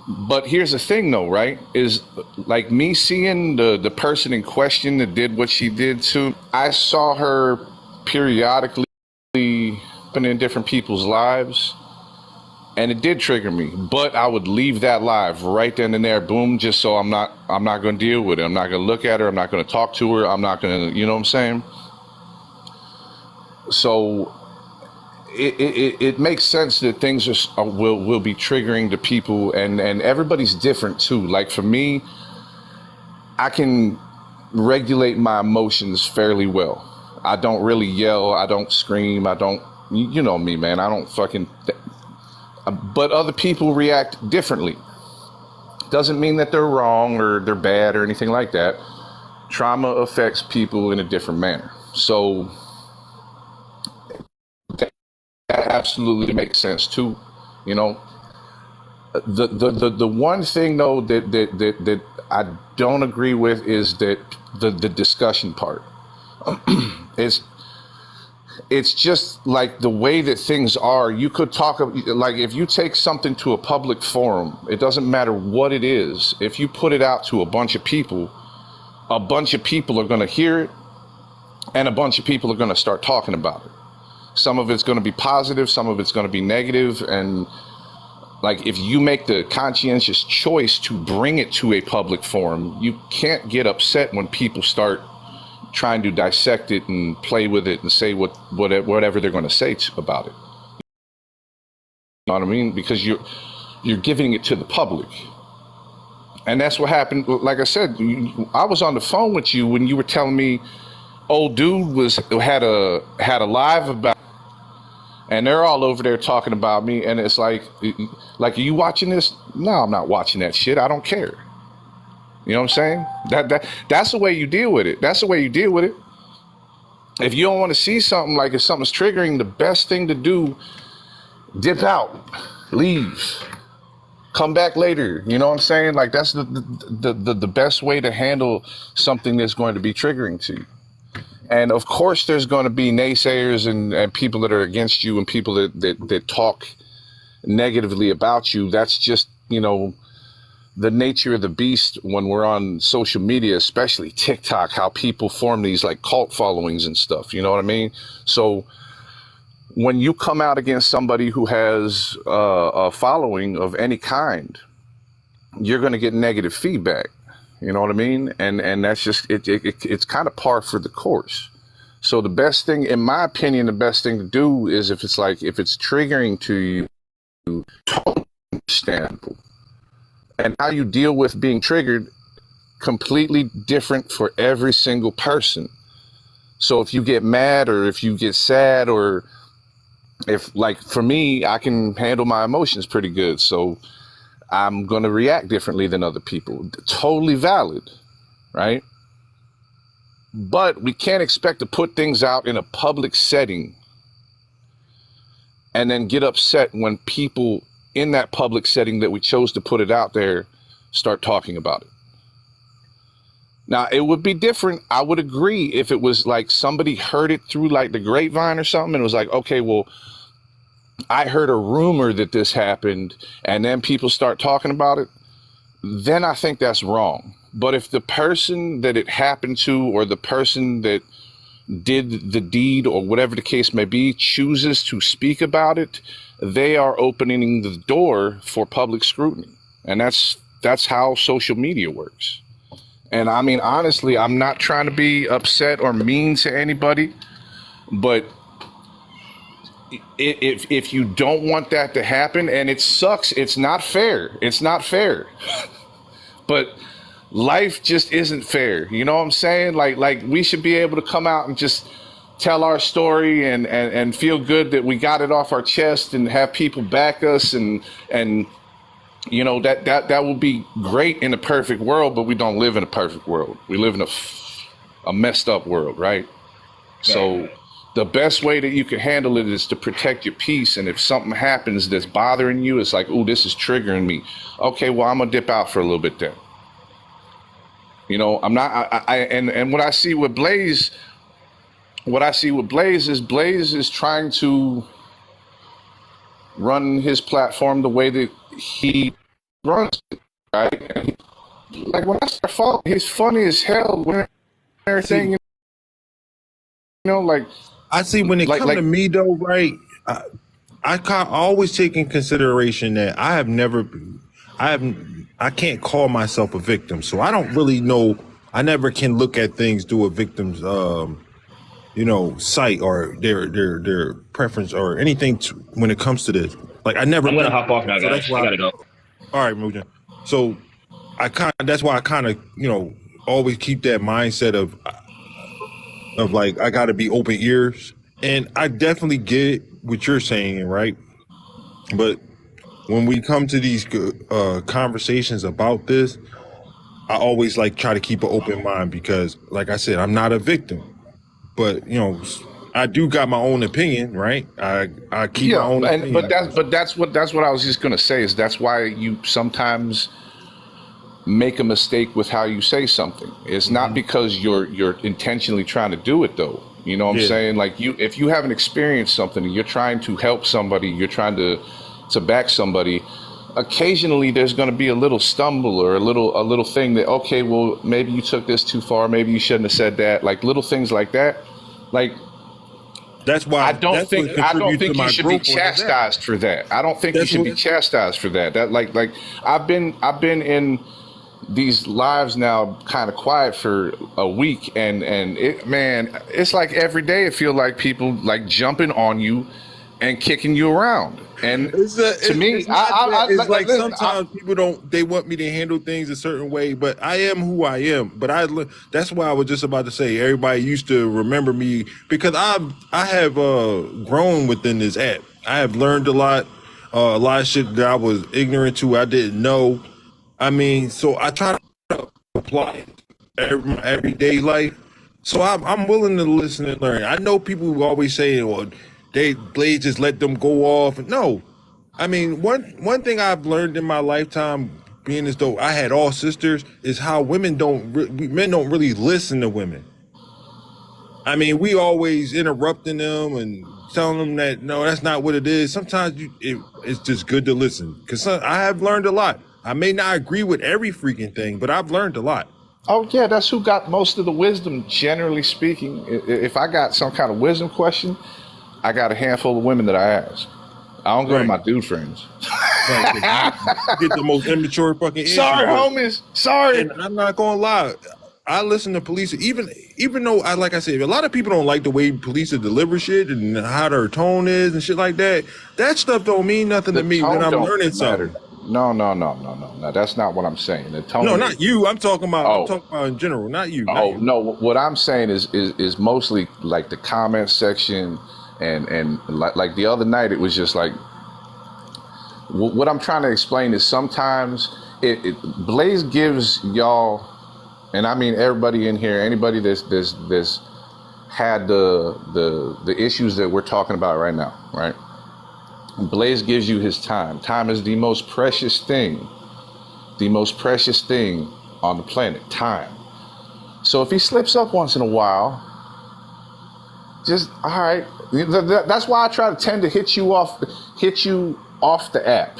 But here's the thing, though, right? Is like me seeing the person in question that did what she did to. I saw her periodically in different people's lives, and it did trigger me. But I would leave that live right then and there, boom, just so I'm not going to deal with it. I'm not going to look at her. I'm not going to talk to her. I'm not going to, you know what I'm saying? So it makes sense that things will be triggering to people, and everybody's different too. Like for me, I can regulate my emotions fairly well. I don't really yell. I don't scream. I don't, you know me, man. I don't fucking. But other people react differently. Doesn't mean that they're wrong or they're bad or anything like that. Trauma affects people in a different manner. So that absolutely makes sense too. You know, the one thing though that I don't agree with is that the discussion part. It's just like the way that things are. You could talk, like if you take something to a public forum, it doesn't matter what it is. If you put it out to a bunch of people are going to hear it, and a bunch of people are going to start talking about it. Some of it's going to be positive, some of it's going to be negative, and like if you make the conscientious choice to bring it to a public forum, you can't get upset when people start trying to dissect it and play with it and say whatever they're going to say about it. You know what I mean? Because you're giving it to the public, and that's what happened. Like I said, I was on the phone with you when you were telling me old dude had a live about, and they're all over there talking about me, and it's like, are you watching this? No, I'm not watching that shit. I don't care. You know what I'm saying? That's the way you deal with it. That's the way you deal with it. If you don't want to see something, like if something's triggering, the best thing to do, dip out, leave, come back later. You know what I'm saying? Like that's the best way to handle something that's going to be triggering to you. And of course, there's going to be naysayers and people that are against you and people that talk negatively about you. That's just, you know, the nature of the beast when we're on social media, especially TikTok, how people form these like cult followings and stuff. You know what I mean? So when you come out against somebody who has a following of any kind, you're going to get negative feedback. You know what I mean? And that's just, it's kind of par for the course. So the best thing, in my opinion, the best thing to do is if it's triggering to you, totally understandable. And how you deal with being triggered, completely different for every single person. So if you get mad or if you get sad, or if, like for me, I can handle my emotions pretty good. So I'm going to react differently than other people. Totally valid, right? But we can't expect to put things out in a public setting and then get upset when people in that public setting that we chose to put it out there start talking about it. Now, it would be different. I would agree if it was like somebody heard it through like the grapevine or something and it was like, okay, well, I heard a rumor that this happened, and then people start talking about it, then I think that's wrong. But if the person that it happened to, or the person that did the deed, or whatever the case may be, chooses to speak about it, they are opening the door for public scrutiny. And that's how social media works. And I mean, honestly, I'm not trying to be upset or mean to anybody, but if you don't want that to happen, and it sucks, it's not fair. It's not fair. But life just isn't fair. You know what I'm saying? Like we should be able to come out and just tell our story and feel good that we got it off our chest and have people back us, and you know, that will be great in a perfect world, but we don't live in a perfect world. We live in a messed up world, right? So the best way that you can handle it is to protect your peace. And if something happens that's bothering you, it's like, oh, this is triggering me. Okay, well, I'm gonna dip out for a little bit then. You know, I'm not. And what I see with Blaze, is Blaze is trying to run his platform the way that he runs it, right? And like when I start following, he's funny as hell when everything, See, like I see when it like come to like me though, right? I always take in consideration that I have, I can't call myself a victim, so I don't really know. I never can look at things through a victim's, sight or their preference or anything when it comes to this. Like I never I'm gonna been hop through off that, now, so that's guys. I why. gotta go. All right, Mujan. So that's why I kind of always keep that mindset of like I got to be open ears, and I definitely get what you're saying, right? But when we come to these conversations about this, I always like try to keep an open mind because, like I said, I'm not a victim, but I do got my own opinion, right? I keep my yeah, own and opinion. but that's what I was just gonna say is that's why you sometimes make a mistake with how you say something. It's not Hmm. because you're intentionally trying to do it though. You know what I'm Yeah, saying? Like if you haven't experienced something and you're trying to help somebody, you're trying to back somebody, occasionally there's going to be a little stumble or a little thing that okay, well maybe you took this too far, maybe you shouldn't have said that, like little things like that. Like that's what I don't contributes to think you my should be growth on this app. chastised for that. I don't think you That's should what. be chastised for that. That like I've been in these lives now kind of quiet for a week and it man, it's like every day it feel like people like jumping on you and kicking you around. And to me, It's not that. It's like listen, sometimes people don't. They want me to handle things a certain way, but I am who I am. But that's why I was just about to say everybody used to remember me because I have grown within this app. I have learned a lot of shit that I was ignorant to. I didn't know. I mean, so I try to apply it my everyday life. So I'm willing to listen and learn. I know people who always say, "Well, they just let them go off." No, I mean one thing I've learned in my lifetime, being as though I had all sisters, is how men don't really listen to women. I mean, we always interrupting them and telling them that no, that's not what it is. Sometimes it's just good to listen because I have learned a lot. I may not agree with every freaking thing, but I've learned a lot. oh yeah, that's who got most of the wisdom generally speaking. If I got some kind of wisdom question, I got a handful of women that I ask. I don't go to Right, my dude friends. right. Because you get the most immature fucking answers, Sorry, but homies. Sorry. and I'm not gonna lie. I listen to police, even though like I said, a lot of people don't like the way police deliver shit and how their tone is and shit like that. That stuff don't mean nothing The to me when tone I'm don't learning matter. something. No, no, no, no, no, no. That's not what I'm saying. The No, tone is. not you. I'm Oh, talking about in general. Not you. Not oh you. no. What I'm saying is mostly like the comment section, and like the other night, it was just like what I'm trying to explain is sometimes Blaze gives y'all, and I mean everybody in here, anybody that's had the issues that we're talking about right now, right? Blaze gives you his time. Time is the most precious thing on the planet. Time. So if he slips up once in a while, just all right. That's why I try to tend to hit you off the app.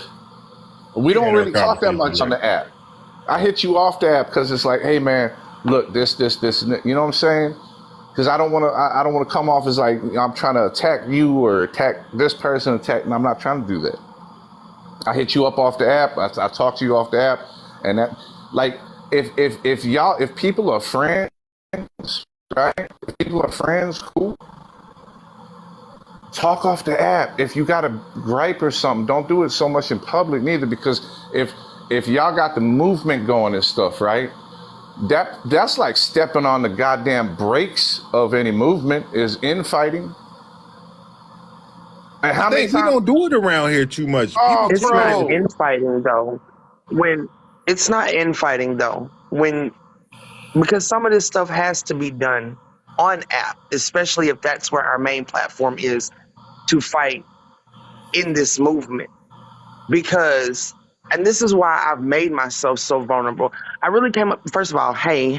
We We don't had our really talk that conversation, much on right? the app. I hit you off the app because it's like, hey man, look, this. You know what I'm saying? Because I don't want to come off as like I'm trying to attack you or attack this person. And I'm not trying to do that. I hit you up off the app. I talk to you off the app, and that like if people are friends, right? If people are friends, cool. Talk off the app. If you got a gripe or something, don't do it so much in public neither. Because if y'all got the movement going and stuff, right? That's like stepping on the goddamn brakes of any movement is infighting. And I how many think we times? don't do it around here too much. People Oh, It's tend to not just bro. infighting though. When it's not infighting though. When because some of this stuff has to be done on app, especially if that's where our main platform is to fight in this movement. Because and this is why I've made myself so vulnerable. I really came up first of all, hey.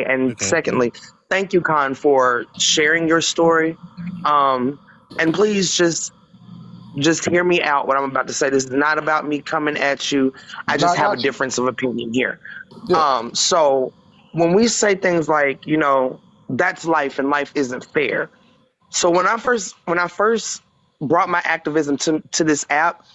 And okay. secondly, thank you, Khan, for sharing your story. Um and please just just hear me out. What I'm about to say. This is not about me coming at you. I No, just I have a got you. difference of opinion here. Yeah. So when we say things like, that's life and life isn't fair. So when I first brought my activism to this app,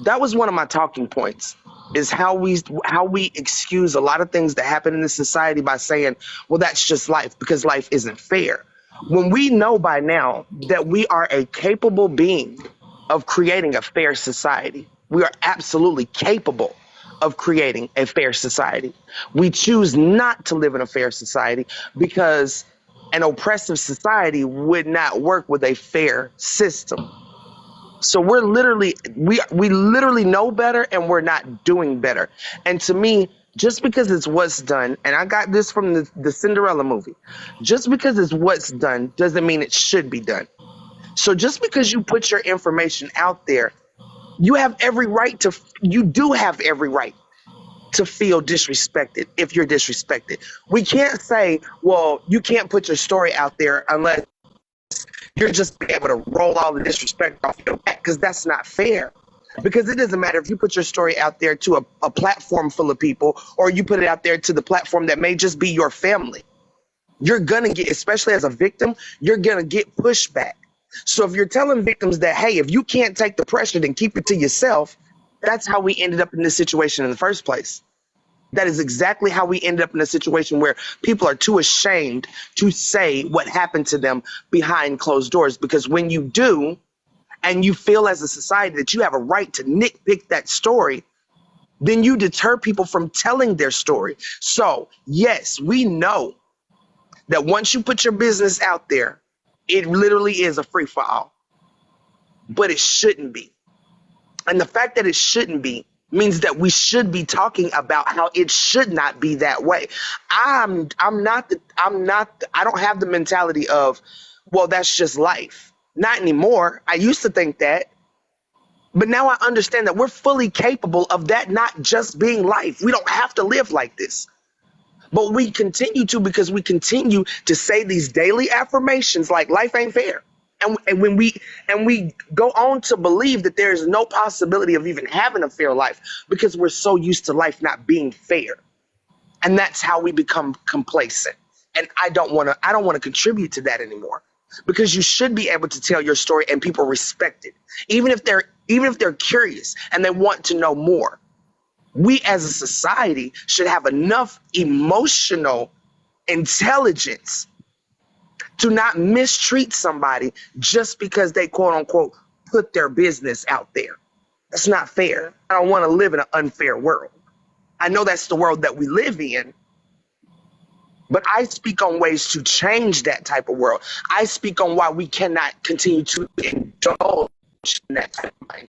that was one of my talking points, is how we excuse a lot of things that happen in this society by saying, well, that's just life because life isn't fair. When we know by now that we are a capable being of creating a fair society, we are absolutely capable of creating a fair society. We choose not to live in a fair society because an oppressive society would not work with a fair system. So we literally know better and we're not doing better. And to me, just because it's what's done, and I got this from the Cinderella movie, just because it's what's done doesn't mean it should be done. So just because you put your information out there, you do have every right to feel disrespected if you're disrespected. We can't say, well, you can't put your story out there unless you're just be able to roll all the disrespect off your back, because that's not fair. Because it doesn't matter if you put your story out there to a platform full of people, or you put it out there to the platform that may just be your family. You're gonna get, especially as a victim, you're gonna get pushback. So if you're telling victims that, hey, if you can't take the pressure, then keep it to yourself, that's how we ended up in this situation in the first place. That is exactly how we ended up in a situation where people are too ashamed to say what happened to them behind closed doors. Because when you do, and you feel as a society that you have a right to nitpick that story, then you deter people from telling their story. So, yes, we know that once you put your business out there, it literally is a free for all, but it shouldn't be. And the fact that it shouldn't be means that we should be talking about how it should not be that way. I don't have the mentality of, well, that's just life. Not anymore. I used to think that, but now I understand that we're fully capable of that not just being life. We don't have to live like this. But we continue to, because we continue to say these daily affirmations like life ain't fair. And we go on to believe that there is no possibility of even having a fair life because we're so used to life not being fair. And that's how we become complacent. And I don't want to contribute to that anymore, because you should be able to tell your story and people respect it. Even if they're curious and they want to know more. We as a society should have enough emotional intelligence to not mistreat somebody just because they quote unquote put their business out there. That's not fair. I don't want to live in an unfair world. I know that's the world that we live in, but I speak on ways to change that type of world. I speak on why we cannot continue to indulge in that type of mind.